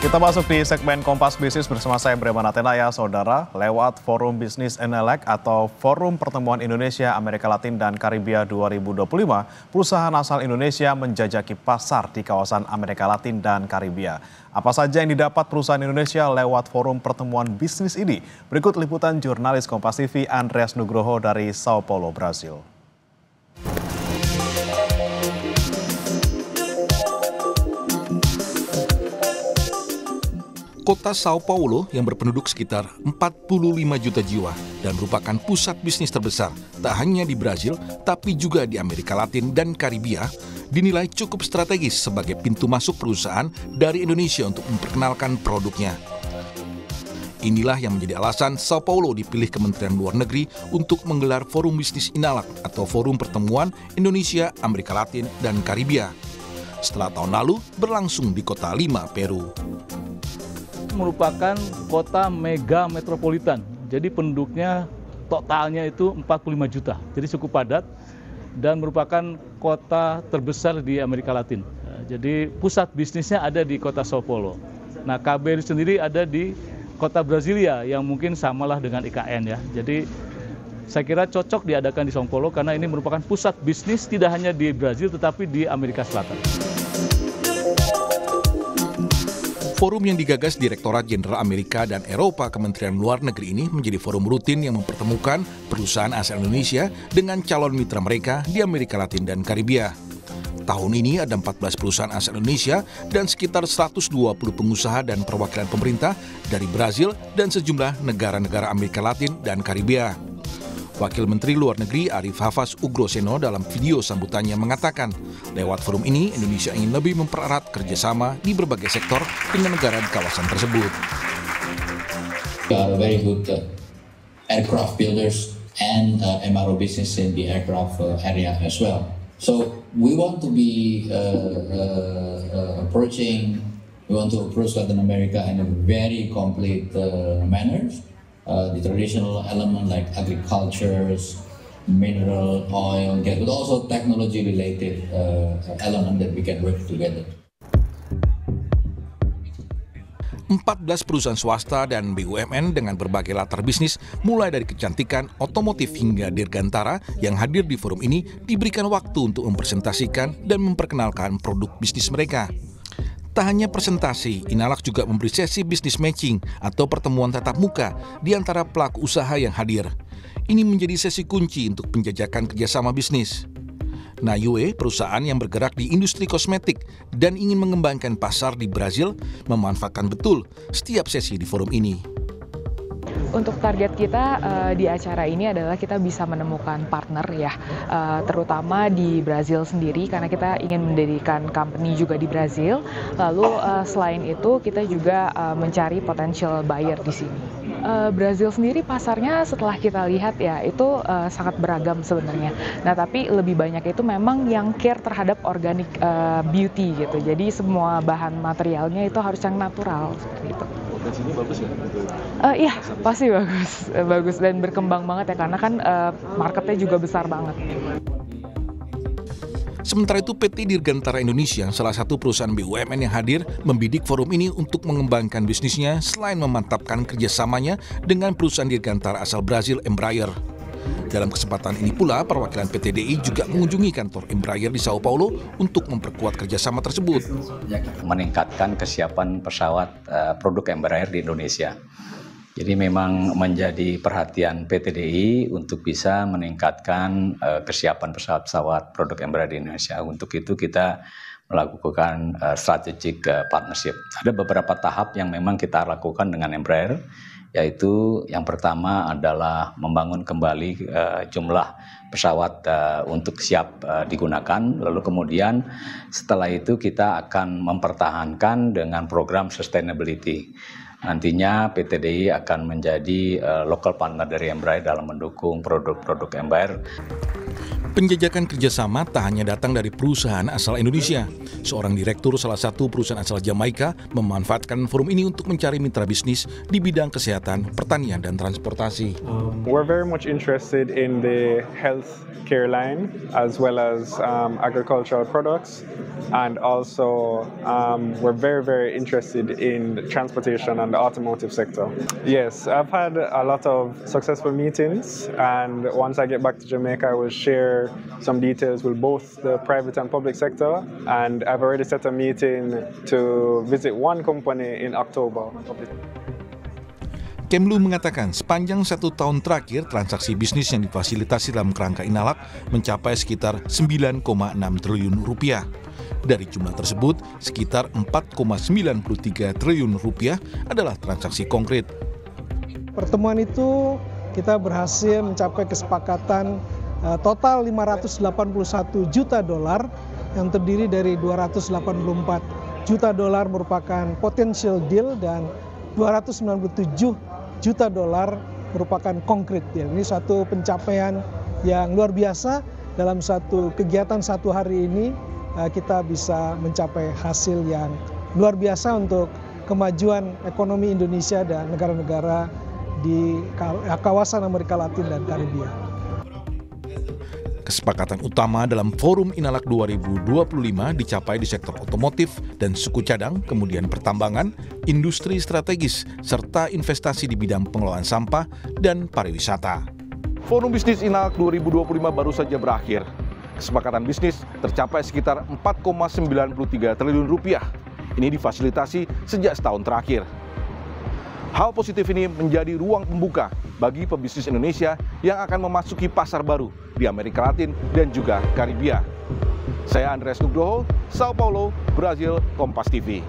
Kita masuk di segmen Kompas Bisnis bersama saya Breman Atenaya, saudara. Lewat Forum Bisnis Enelek atau Forum Pertemuan Indonesia, Amerika Latin, dan Karibia 2025, perusahaan asal Indonesia menjajaki pasar di kawasan Amerika Latin dan Karibia. Apa saja yang didapat perusahaan Indonesia lewat Forum Pertemuan Bisnis ini? Berikut liputan jurnalis Kompas TV Andreas Nugroho dari Sao Paulo, Brasil. Kota Sao Paulo yang berpenduduk sekitar 45 juta jiwa dan merupakan pusat bisnis terbesar tak hanya di Brasil tapi juga di Amerika Latin dan Karibia dinilai cukup strategis sebagai pintu masuk perusahaan dari Indonesia untuk memperkenalkan produknya. Inilah yang menjadi alasan Sao Paulo dipilih Kementerian Luar Negeri untuk menggelar Forum Bisnis Inalak atau Forum Pertemuan Indonesia, Amerika Latin, dan Karibia. Setelah tahun lalu berlangsung di Kota Lima, Peru. Merupakan kota mega metropolitan, jadi penduduknya totalnya itu 45 juta, jadi cukup padat dan merupakan kota terbesar di Amerika Latin. Jadi pusat bisnisnya ada di kota Sao Paulo. Nah, KBRI sendiri ada di kota Brasilia yang mungkin samalah dengan IKN ya. Jadi saya kira cocok diadakan di Sao Paulo karena ini merupakan pusat bisnis tidak hanya di Brasil tetapi di Amerika Selatan. Forum yang digagas Direktorat Jenderal Amerika dan Eropa Kementerian Luar Negeri ini menjadi forum rutin yang mempertemukan perusahaan asal Indonesia dengan calon mitra mereka di Amerika Latin dan Karibia. Tahun ini ada 14 perusahaan asal Indonesia dan sekitar 120 pengusaha dan perwakilan pemerintah dari Brasil dan sejumlah negara-negara Amerika Latin dan Karibia. Wakil Menteri Luar Negeri Arif Hafaz Ugroseno dalam video sambutannya mengatakan, lewat forum ini Indonesia ingin lebih mempererat kerjasama di berbagai sektor dengan negara di kawasan tersebut. We are very good aircraft builders and MRO business in the aircraft area as well. So we want to be we want to approach Latin America in a very complete manner. The traditional element like agriculture, mineral, oil, gas, but also technology-related element that we can work together. 14 perusahaan swasta dan BUMN dengan berbagai latar bisnis, mulai dari kecantikan, otomotif hingga dirgantara yang hadir di forum ini diberikan waktu untuk mempresentasikan dan memperkenalkan produk bisnis mereka. Tak hanya presentasi, Inalak juga memberi sesi bisnis matching atau pertemuan tatap muka di antara pelaku usaha yang hadir. Ini menjadi sesi kunci untuk penjajakan kerjasama bisnis. Nayue, perusahaan yang bergerak di industri kosmetik dan ingin mengembangkan pasar di Brasil, memanfaatkan betul setiap sesi di forum ini. Untuk target kita di acara ini adalah kita bisa menemukan partner ya, terutama di Brasil sendiri karena kita ingin mendirikan company juga di Brasil. Lalu selain itu kita juga mencari potential buyer di sini. Brasil sendiri pasarnya setelah kita lihat ya itu sangat beragam sebenarnya. Nah tapi lebih banyak itu memang yang care terhadap organic beauty gitu. Jadi semua bahan materialnya itu harus yang natural seperti itu. Potensinya bagus ya? Iya, pasti bagus dan berkembang banget ya karena kan marketnya juga besar banget. Sementara itu PT Dirgantara Indonesia, salah satu perusahaan BUMN yang hadir, membidik forum ini untuk mengembangkan bisnisnya selain memantapkan kerjasamanya dengan perusahaan Dirgantara asal Brasil Embraer. Dalam kesempatan ini pula, perwakilan PT DI juga mengunjungi kantor Embraer di Sao Paulo untuk memperkuat kerjasama tersebut. Meningkatkan kesiapan pesawat produk Embraer di Indonesia. Jadi memang menjadi perhatian PT DI untuk bisa meningkatkan kesiapan pesawat-pesawat produk Embraer di Indonesia. Untuk itu kita melakukan strategic partnership. Ada beberapa tahap yang memang kita lakukan dengan Embraer, yaitu yang pertama adalah membangun kembali jumlah pesawat untuk siap digunakan. Lalu kemudian setelah itu kita akan mempertahankan dengan program sustainability. Nantinya PT DI akan menjadi local partner dari Embraer dalam mendukung produk-produk Embraer. Penjajakan kerjasama tak hanya datang dari perusahaan asal Indonesia. Seorang direktur salah satu perusahaan asal Jamaika memanfaatkan forum ini untuk mencari mitra bisnis di bidang kesehatan, pertanian, dan transportasi. We're very much interested in the health care line as well as agricultural products, and also we're very interested in transportation and the automotive sector. Yes, I've had a lot of successful meetings, and once I get back to Jamaica I will share some details with both the private and public sector, and I've already set a meeting to visit one company in October. Kemlu mengatakan sepanjang 1 tahun terakhir transaksi bisnis yang difasilitasi dalam kerangka Inalak mencapai sekitar 9,6 triliun rupiah. Dari jumlah tersebut, sekitar 4,93 triliun rupiah adalah transaksi konkret. Pertemuan itu kita berhasil mencapai kesepakatan total 581 juta dolar yang terdiri dari 284 juta dolar merupakan potential deal dan 297 juta dolar merupakan concrete deal. Ini suatu pencapaian yang luar biasa. Dalam satu kegiatan satu hari ini kita bisa mencapai hasil yang luar biasa untuk kemajuan ekonomi Indonesia dan negara-negara di kawasan Amerika Latin dan Karibia. Kesepakatan utama dalam Forum Inalak 2025 dicapai di sektor otomotif dan suku cadang, kemudian pertambangan, industri strategis, serta investasi di bidang pengelolaan sampah dan pariwisata. Forum Bisnis Inalak 2025 baru saja berakhir. Kesepakatan bisnis tercapai sekitar 4,93 triliun rupiah. Ini difasilitasi sejak setahun terakhir. Hal positif ini menjadi ruang pembuka bagi pebisnis Indonesia yang akan memasuki pasar baru di Amerika Latin dan juga Karibia. Saya Andreas Nugroho, Sao Paulo, Brazil, Kompas TV.